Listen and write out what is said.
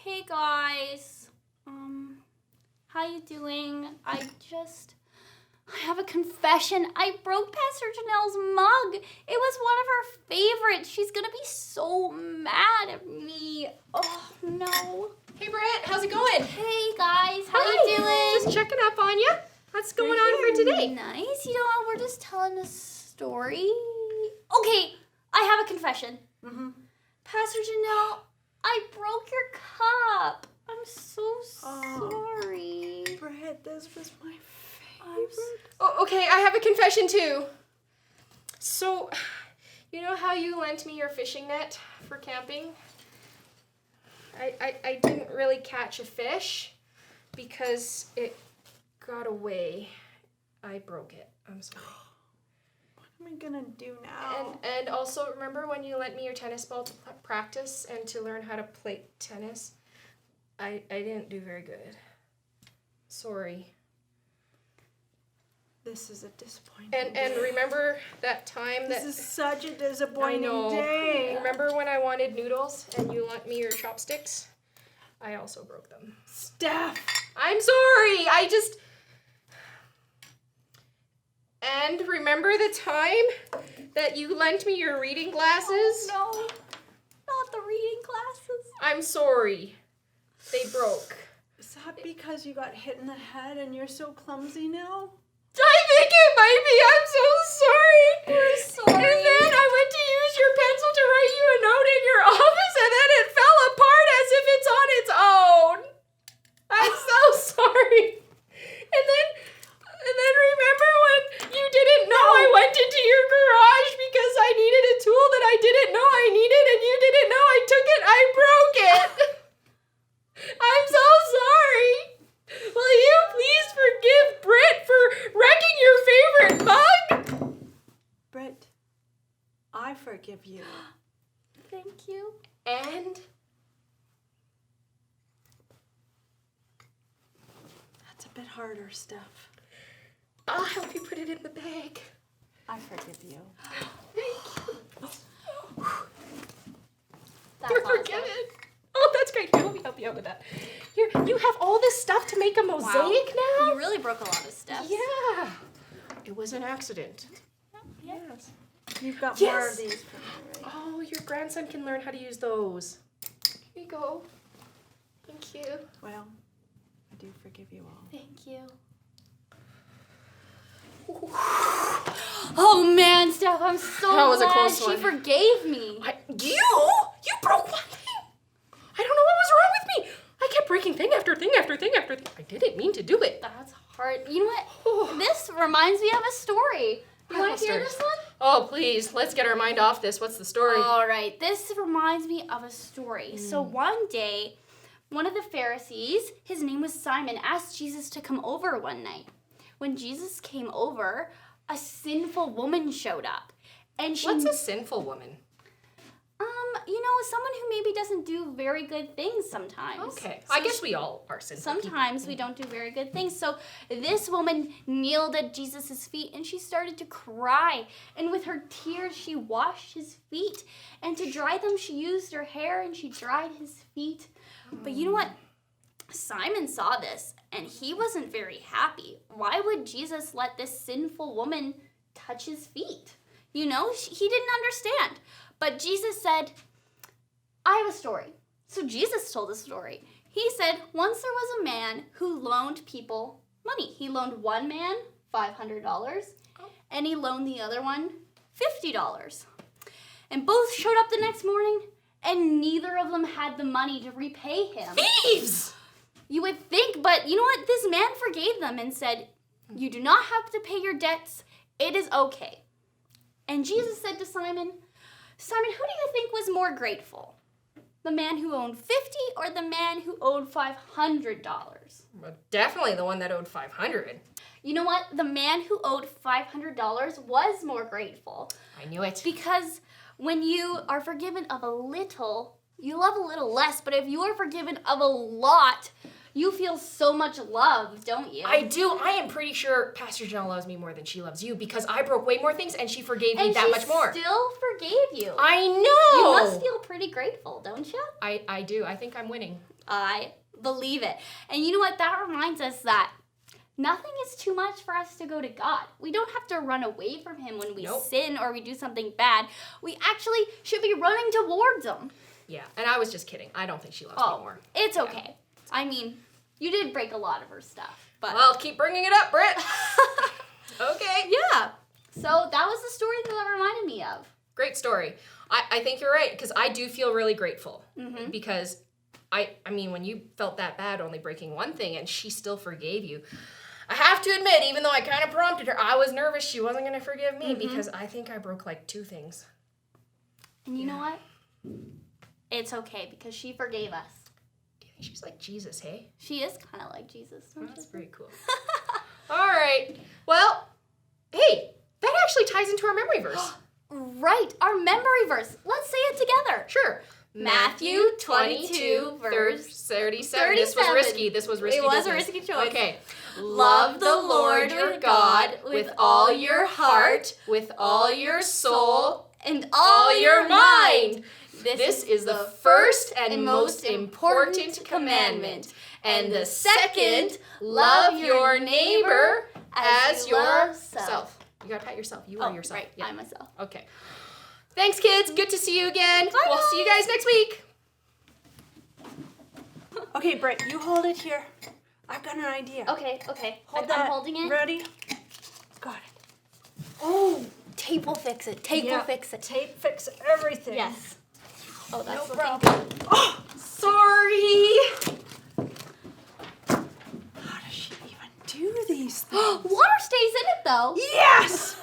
Hey guys, how you doing? I have a confession. I broke Pastor Janelle's mug. It was one of her favorites. She's gonna be so mad at me. Oh no. Hey Brett, how's it going? Hey guys, how you doing? Just checking up on you. What's going on for today? Nice. You know, we're just telling a story. Okay, I have a confession. Mm-hmm. Pastor Janelle, I broke your cup. I'm so sorry. Brett, this was my favorite. Oh, okay, I have a confession too. So, you know how you lent me your fishing net for camping? I didn't really catch a fish because it got away. I broke it. I'm sorry. What am I gonna do now? And also, remember when you lent me your tennis ball to practice and to learn how to play tennis? I didn't do very good. Sorry. This is a disappointment. And remember that time this that... is such a disappointing I know. day. Remember when I wanted noodles and you lent me your chopsticks? I also broke them. Steph! I'm sorry! And remember the time that you lent me your reading glasses? Oh, no, not the reading glasses. I'm sorry. They broke. Is that because you got hit in the head and you're so clumsy now? I think it might be. I'm so sorry. We're sorry. And then I went to use your pencil to write you a note in your office, and then it fell apart as if it's on its own. I'm so sorry. And then remember when you didn't know I went into your garage because I needed a tool that I didn't know I needed, and you didn't know I took it. I broke it. I'm so sorry. Will you please forgive Britt for wrecking your favorite mug? Brett, I forgive you. Thank you. And That's a bit harder, Steph. I'll help you put it in the bag. I forgive you. That's You're awesome. forgiven. Oh, that's great. Let me help you out with that. You have all this stuff to make a mosaic now? You really broke a lot of steps. Yeah. It was an accident. Yeah. Yes. You've got Yes. more of these for me, right? Oh, your grandson can learn how to use those. Here you go. Thank you. Well, I do forgive you all. Thank you. Oh man, Steph, I'm so That was a glad close she one. forgave me. You broke one thing. I don't know what was wrong with me. I kept breaking thing after thing after thing after thing. I didn't mean to do it. That's hard. You know what? This reminds me of a story. You want to hear this one? Oh, please. Let's get our mind off this. What's the story? All right. This reminds me of a story. So one day, one of the Pharisees, his name was Simon, asked Jesus to come over one night. When Jesus came over, a sinful woman showed up. And she What's a sinful woman? someone who maybe doesn't do very good things sometimes. Okay. So I guess we all are sinful people. sometimes we don't do very good things. So this woman kneeled at Jesus' feet and she started to cry. And with her tears, she washed his feet. And to dry them, she used her hair and she dried his feet. But you know what? Simon saw this and he wasn't very happy. Why would Jesus let this sinful woman touch his feet? You know, he didn't understand. But Jesus said, I have a story. So Jesus told a story. He said, once there was a man who loaned people money. He loaned one man $500 and he loaned the other one $50. And both showed up the next morning and neither of them had the money to repay him. Thieves! You would think, but you know what? This man forgave them and said, you do not have to pay your debts. It is okay. And Jesus said to Simon, Simon, who do you think was more grateful? The man who owed $50 or the man who owed $500? Well, definitely the one that owed $500. You know what? The man who owed $500 was more grateful. I knew it. Because when you are forgiven of a little, you love a little less. But if you are forgiven of a lot, you feel so much love, don't you? I do. I am pretty sure Pastor Janelle loves me more than she loves you because I broke way more things and she forgave me that much more. And she still forgave you. I know. You must feel pretty grateful, don't you? I do. I think I'm winning. I believe it. And you know what? That reminds us that nothing is too much for us to go to God. We don't have to run away from him when we sin or we do something bad. We actually should be running towards him. Yeah, and I was just kidding. I don't think she loves me more. It's okay. I mean, you did break a lot of her stuff. But Well, keep bringing it up, Britt. Okay. yeah. So that was the story that reminded me of. Great story. I think you're right, because I do feel really grateful. Because, I mean, when you felt that bad only breaking one thing and she still forgave you, I have to admit, even though I kind of prompted her, I was nervous she wasn't going to forgive me because I think I broke like 2 things. And you know what? It's okay because she forgave us. Do you think she's like Jesus, hey? She is kind of like Jesus. That's pretty cool. All right. Well, hey, that actually ties into our memory verse. Right, our memory verse. Let's say it together. Sure. Matthew 22, verse 37. This was risky. This was risky. It was a business. risky choice. Okay. Love the Lord your God with all your heart, with all your soul, and all your mind. This is the first and most important commandment. And the second, love your neighbor as yourself. You gotta pat yourself. You are yourself. Right, I myself. Okay. Thanks, kids. Good to see you again. We'll see you guys next week. Okay, Britt, you hold it here. I've got an idea. Okay. Hold I'm holding it. Ready? Got it. Oh, tape will fix it. Tape will fix it. Tape fix everything. Yes. Oh, that's No looking problem. good. Oh, Sorry. how does she even do these things? Water stays in it though. Yes!